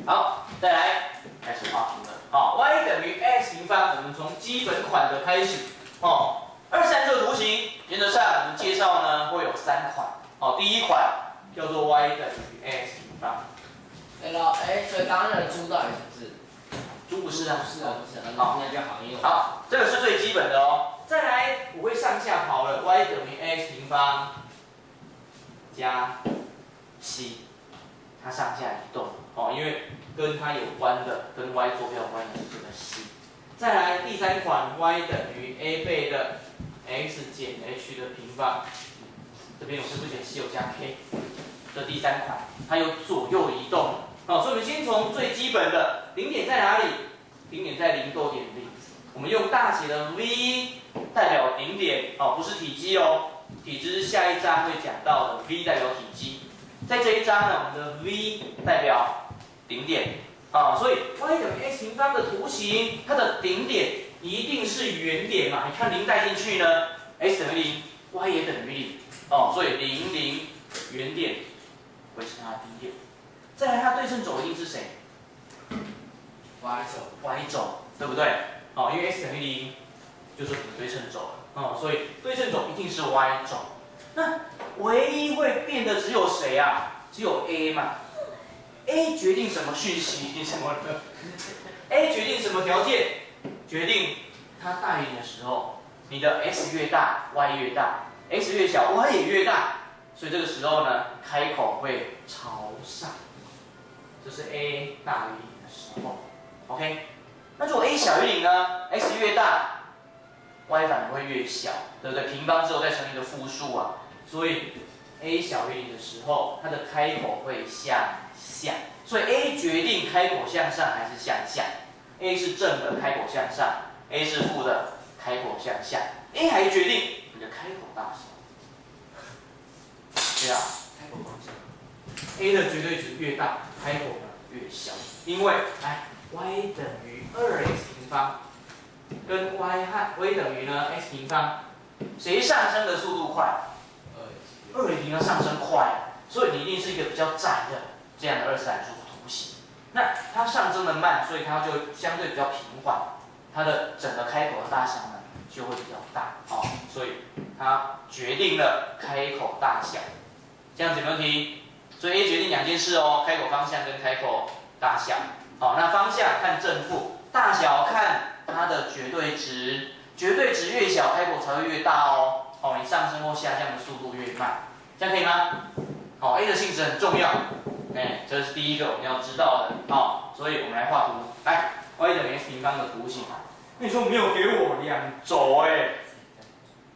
好，再来开始画图了。好 ，y 等于 x 平方，我们从基本款的开始。哦，2、3这个图形，原则上我们介绍呢会有3款。哦，第一款叫做 y 等于 x 平方。
所以刚刚那个猪到底是不是？
猪不是啊。
不是啊，不是啊，那就好，因为
好，这个是最基本的哦。再来，我会上下跑了 y 等于 x 平方加 c， 它上下移动哦，因为跟它有关的，跟 y 坐标有关的是这个 c。再来第3款 y 等于 a 倍的 x 减 h 的平方，这边有是不减 c 有加 k， 这第3款它有左右移动。好，所以我们先从最基本的顶点在哪里？顶点在0逗点0，我们用大写的 V 代表顶点哦，不是体积哦。体积是下一章会讲到的 ，V 代表体积。在这一章呢，我们的 V 代表顶点所以 y 等于 x 平方的图形，它的顶点一定是原点嘛？你看0带进去呢 ，x 等于0 ，y 也等于0，所以0 0原点会是它的低点。再来，它对称轴一定是谁 ？y 轴，对不对？因为 x 等于0，就是我们的对称轴了。所以对称轴一定是 y 轴。那唯一会变的只有谁啊？只有 a 嘛。A 决定什么讯息？什么呢 ？A 决定什么条件？决定它大于0的时候，你的 x 越大 ，y 越大 ；x 越小 ，y 也越大。所以这个时候呢，开口会朝上。这是 A 大于0的时候。OK， 那如果 A 小于0呢 ？x 越大 ，y 反而会越小，对不对？平方之后再乘一个负数啊，所以 A 小于0的时候，它的开口会向下，所以 A 决定开口向上还是向下。A 是正的，开口向上 ；A 是负的，开口向下。A 还决定你的开口大小。对啊，开口方向。A 的绝对值越大，开口呢越小，因为来 y 等于2x 平方，跟 y 等于呢 x 平方，谁上升的速度快？2x 平方上升快，所以你一定是一个比较窄的这样的二次函数图形。那它上升的慢，所以它就相对比较平缓，它的整个开口的大小呢就会比较大所以它决定了开口大小。这样子有没有问题？所以 A 决定2件事开口方向跟开口大小。那方向看正负，大小看它的绝对值，绝对值越小，开口才会越大你上升或下降的速度越慢，这样可以吗？A 的性质很重要，这是第一个我们要知道的所以我们来画图，来 y 等于 x 平方的图形。那你说没有给我2轴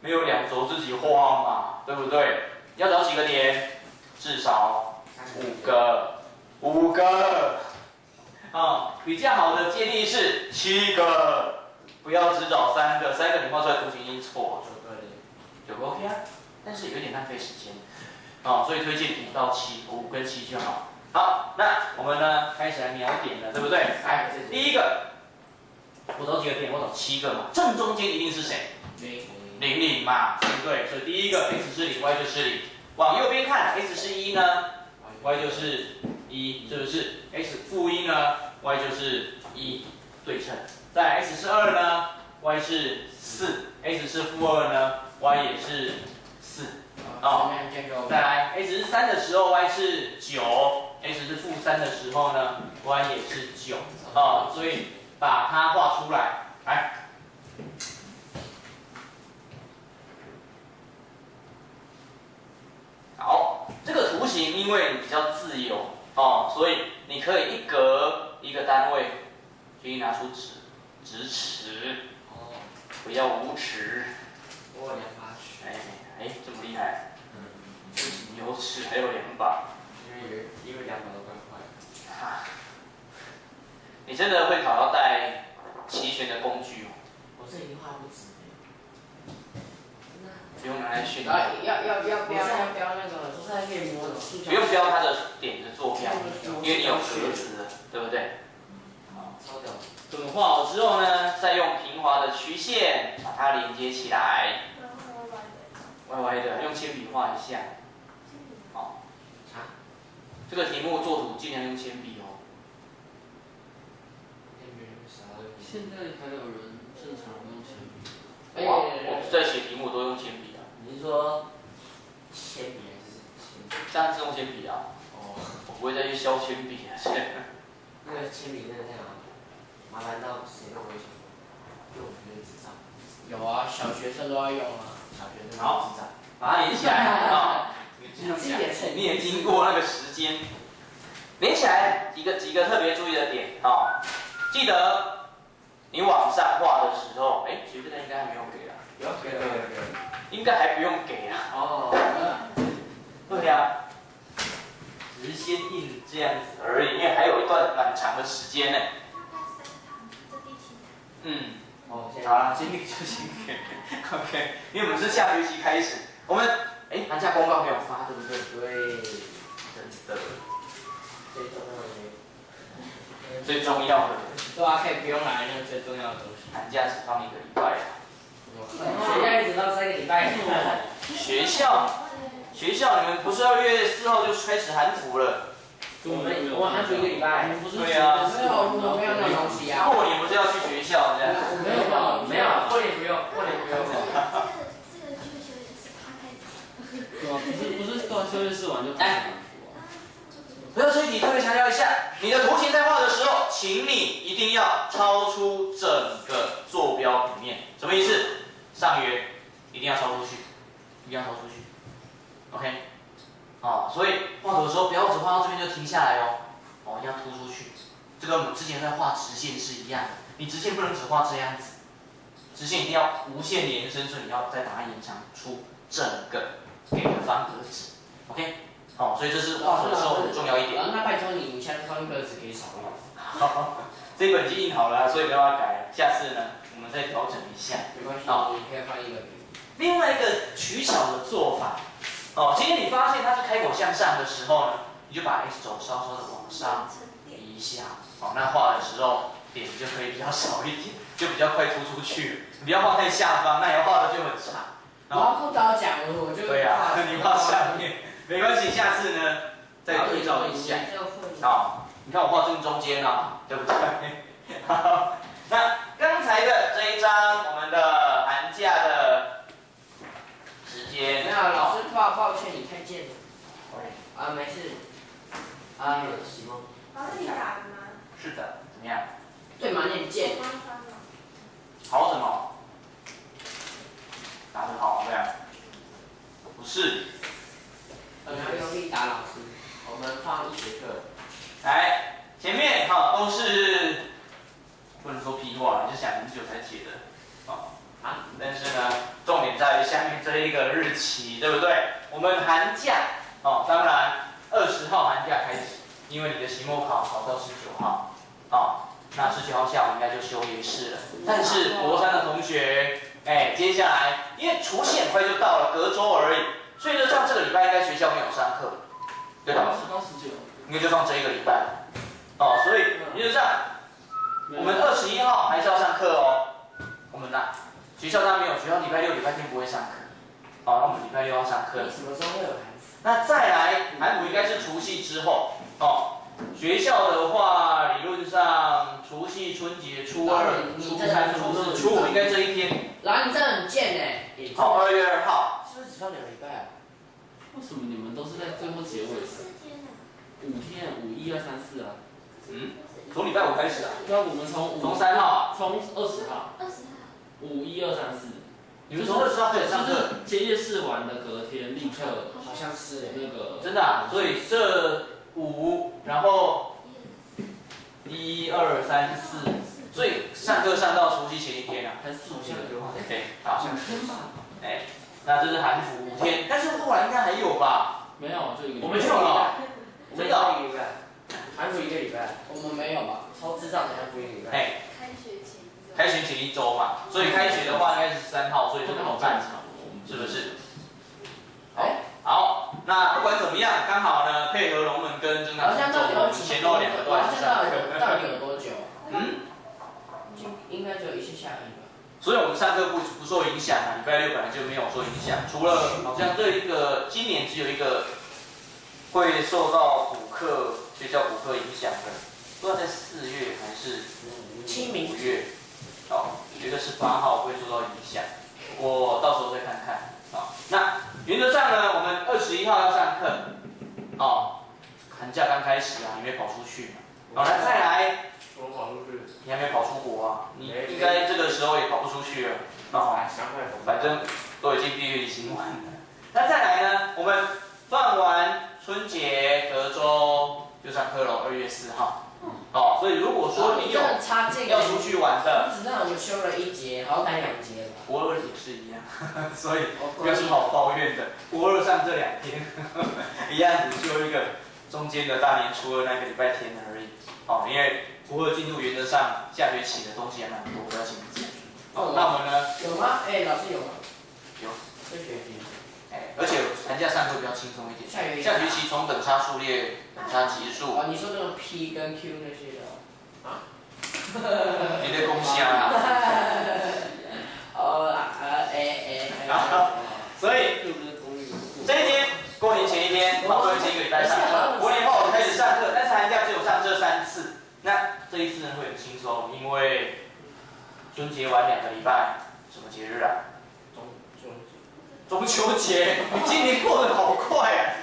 没有2轴自己画嘛，对不对？要找几个点？至少5个，5个比较好的建议是7个，不要只找3个，3个你画出来图形已经错了，9个 OK 啊，但是有点浪费时间所以推荐5到7，5跟7就好。好，那我们呢开始来描点了，对不对？来，第一个，我找几个点？我找7个嘛，正中间一定是谁？0嘛，对不对？所以第一个 x 是0 ，y 就是0。往右边看 ，x 是1呢 ，y 就是1，是不是 ？x 负1呢 ，y 就是1，对称。再来 x 是2呢 ，y 是4；x 是负2呢 ，y 也是4。再来 x 是3的时候 ，y 是9；x 是负3的时候呢 ，y 也是9。所以把它画出来，来。好，这个图形因为比较自由所以你可以一格一个单位，可以拿出直尺不要无尺。
我有2把尺。
这么厉害？不仅有尺，还有2把。
因为2把都怪快的。
你真的会考要带齐全的工具
我这已经画不直
不用拿来训练。
要标那个，就是还可以摸的。
不用标它的点的坐标，因为你有格子的，对不对？
超屌。
等画好之后呢，再用平滑的曲线把它连接起来。歪歪的，用铅笔画一下。好。这个题目做图尽量用铅笔
现在还有人正常用铅笔？
我在写题目都用铅笔
你是说铅笔还是
这样自动铅笔我不会再去削铅笔
那个铅笔真的太麻烦到谁都不会想用，觉得智障。有啊，小学生都要用啊，小学生
好，
智障。
把它连起来你也经过那个时间，连起来几个特别注意的点记得你往上画的时候，学这个应该还没有给应该还不用给对啊，只是先印这样子而已，因为还有一段蛮长的时间呢。好了，先给就先给，OK， 因为我们是下学期开始，我们寒假公告没有发，对不对？
对，
真的。
最重要的
最重要的。
对啊，可以不用来那个最重要的东西。
寒假只放1个礼拜啊。
学校一直到3个礼拜。
学校，你们不是2月4号就开始寒服了？
我们寒暑1个礼拜。
对啊。
没有，我没有那种东西啊。
过年不是要去学校这样？
没有，过年不用，过年不用。
对啊，不是到休息室完就开始寒服啊。
不要这一题特别强调一下，你的图形在画的时候，请你一定要超出整个坐标平面。什么意思？上缘一定要超出去，一定要超出去。OK， 所以画图的时候不要只画到这边就停下来哦，一定要突出去。这跟我们之前在画直线是一样的，你直线不能只画这样子，直线一定要无限延伸，所以你要再把它延长出整个给的方格子。OK。所以这是画图的时候很重要一点。
那拜托你下次方格子可以少用。
这本已经印好了，所以不要改了。下次呢，我们再调整一下。
没关系，你可以换一个。
另外一个取巧的做法，今天你发现它是开口向上的时候呢，你就把 X 轴稍稍的往上移一下。那画的时候点就可以比较少一点，就比较快突出去。你不要画太下方，那样画的就很长。
我要不早讲，我就
对啊，你画下面。没关系，下次呢再对照一下。你看我画正中间啊，对不对？好，那刚才的这一张我们的寒假的时间。
没有，老师抱歉，你太贱了。没事。行吗？
老师你打的吗？
是的，怎么样？
对嘛，你很贱。
好什么？打得好，对啊。不是。
你要用力打老师。我们放1节课。
来，前面都是不能说屁话，你是想很久才写的但是呢，重点在于下面这一个日期，对不对？我们寒假当然20号寒假开始，因为你的期末考到19号那19号下午应该就休夜市了。但是国3的同学，接下来因为除夕很快就到了，隔周而已。所以就像这个礼拜应该学校没有上课，对吧
？18、19，
应该就放这一个礼拜。所以原则上，我们21号还是要上课我们学校当然没有，学校礼拜6、礼拜天不会上课。那我们礼拜6要上课。
你什么时候会有寒暑？
那再来，寒暑应该是除夕之后学校的话，理论上除夕、春节、初2、初3、初4、初5应该这一天。
然后你真的很贱
2月2号。
是不是只放2个礼拜啊？
为什么你们都是在最后结尾？5天，5、1、2、3、4啊。
从礼拜5开始啊。
对啊，我们从
3号。
从20号。5、1、2、3、4。
你们从20号开始上课。
就是结业式完的隔天立刻。
好像是
那个。
真的所以这5，然后1、2、3、4，所以上课上到除夕前一天啊。
还4天。
对，好像是。那这是寒暑5天，但是后来应该还有吧？
没有，就1个礼拜。
我们就有了。
真的1个礼拜。寒暑1个礼拜。我们没有吧？超智障的寒暑1个礼拜。
开学前1周嘛，所以开学的话应该是13号，所以就是后半场，是不是？好，那不管怎么样，刚好呢配合龙门跟正大周，前后2个都还是上课。
到底有多久？应该只有一些下雨吧。
所以我们上课不受影响礼拜6本来就没有受影响，除了好像这一个今年只有一个会受到补课学校补课影响的，不知道在4月还是5月，觉得是8号会受到影响，我到时候再看看。那原则上呢，我们21号要上课，寒假刚开始你没跑出去嘛，那再来。
我跑出去。
你还没跑出国啊？你应该这个时候也跑不出去了。反正都已经毕业旅行完了。那再来呢？我们放完春节隔周就上课了，2月4号。所以如果说你有要出去玩的，
只让我们修了1节，好歹2节吧。
国2也是一样，所以没有什么好抱怨的。国2上这2天，一样只修一个中间的大年初2那个礼拜天而已。因为国2进度原则上下学期的东西还蛮多，不要紧张。那我们呢？
有吗？老师有吗？
有。
这学期。
而且寒假上课比较轻松一点。下学期从等差数列、等差级数。
你说这种 P 跟 Q 那些的。
你在恭喜啊？所以这一天过年前一天，好，最后一个礼拜上课，过年后开始上课，但是寒假只有上这3次。那这一次呢会很轻松，因为春节晚2个礼拜，什么节日啊？中秋节。你今年过得好快啊！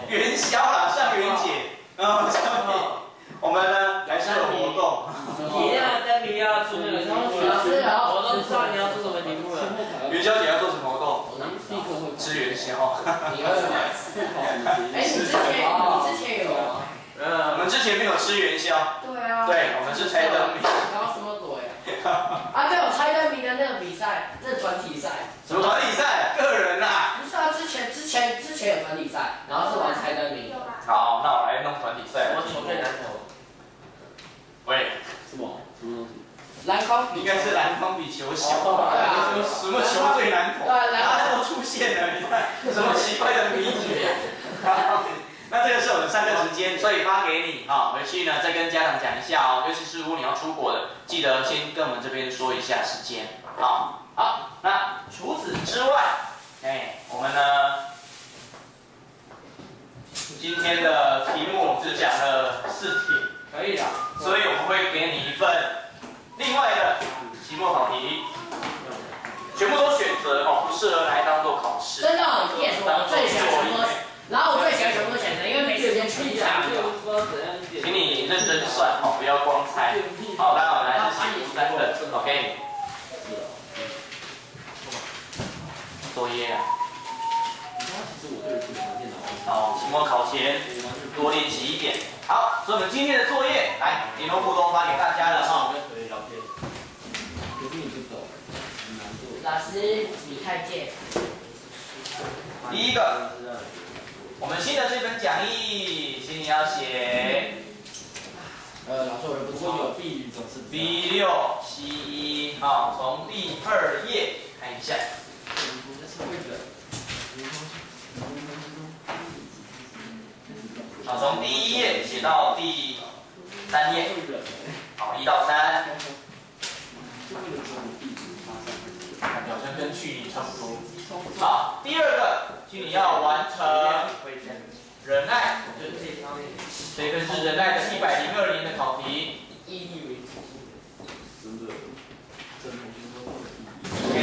元宵啦，上元节。所以我们呢来上个活动。
你要跟你要出那个题目了，我都知道你要出什么题目了。
元宵节要做什么活动？吃元宵。
哎，你之前有吗？
我们之前没有吃元宵。
对啊。
对，我们是猜灯谜。
搞什么鬼啊？啊，对，我猜灯谜的那个比赛，那个团体赛。
什么团体赛？个人啊。
不是啊，之前有团体赛，然后是玩猜灯谜。
好，那我来弄团体赛。
我球最难投。
喂。
什么东西？
篮筐
应该是篮筐比球小吧？什么球最难投？然后出现了，你看什么奇怪的谜语？那这个是我们上课时间，所以发给你啊，回去呢再跟家长讲一下哦。尤其是如果你要出国的，记得先跟我们这边说一下时间。好，那除此之外，我们呢今天的题目只讲了4题。可以的，所以我们会给你一份另外的期末考题，全部都选择哦，不适合来当做考试。
真的，yes，我最喜欢全部都，然后我最喜欢全部都选择，因为没时间去查。
请你认真算哦，不要光猜。好，那我们来是写3份 ，OK。作业啊。好，期末考前多练习一点。好，所以我们今天的作业，来，联络簿都发给大家了哈。
老师，你太贱。
第一个，我们新的这本讲义，请你要写。
老师，我就不知道。
有B语总是
B6 C1，好，从第2页看一下。好，从第1页写到第3页，好，1到3，表现跟去年差不多。好，第2个，请你要完成忍耐，这一份是忍耐的102年的考题。OK，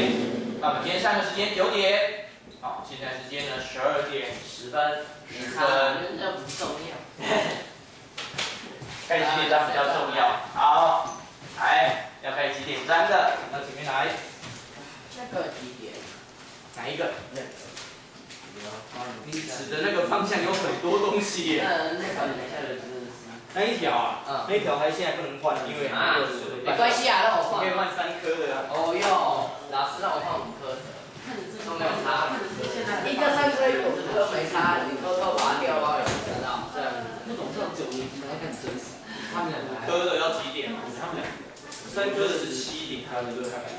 那我们今天上课时间9点，好，现在时间呢12点10分。
那不重要。
开几点章比较重要。好，来，要开几点章的，到前面来。
那个几点？
哪一个？你指的那个方向有很多东西耶。那一条啊，那一条还现在不能换，因为
没关系啊，让我换。
可以换3颗的啊。
哦哟，老师让我换5颗的。都没有差，一个3颗有5颗没差，你偷偷拔掉啊，有知道？这样子。不懂这种9年级还看真实。他们2个
5颗的要几点？他们2个3颗的是7点，还有2个还
7/3，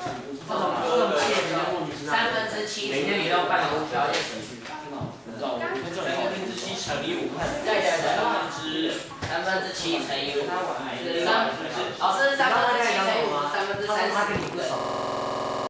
每天你都办公条件程序。
3/7乘以5，
对对对
3/7乘以5，
老师3/7乘以5，3/30。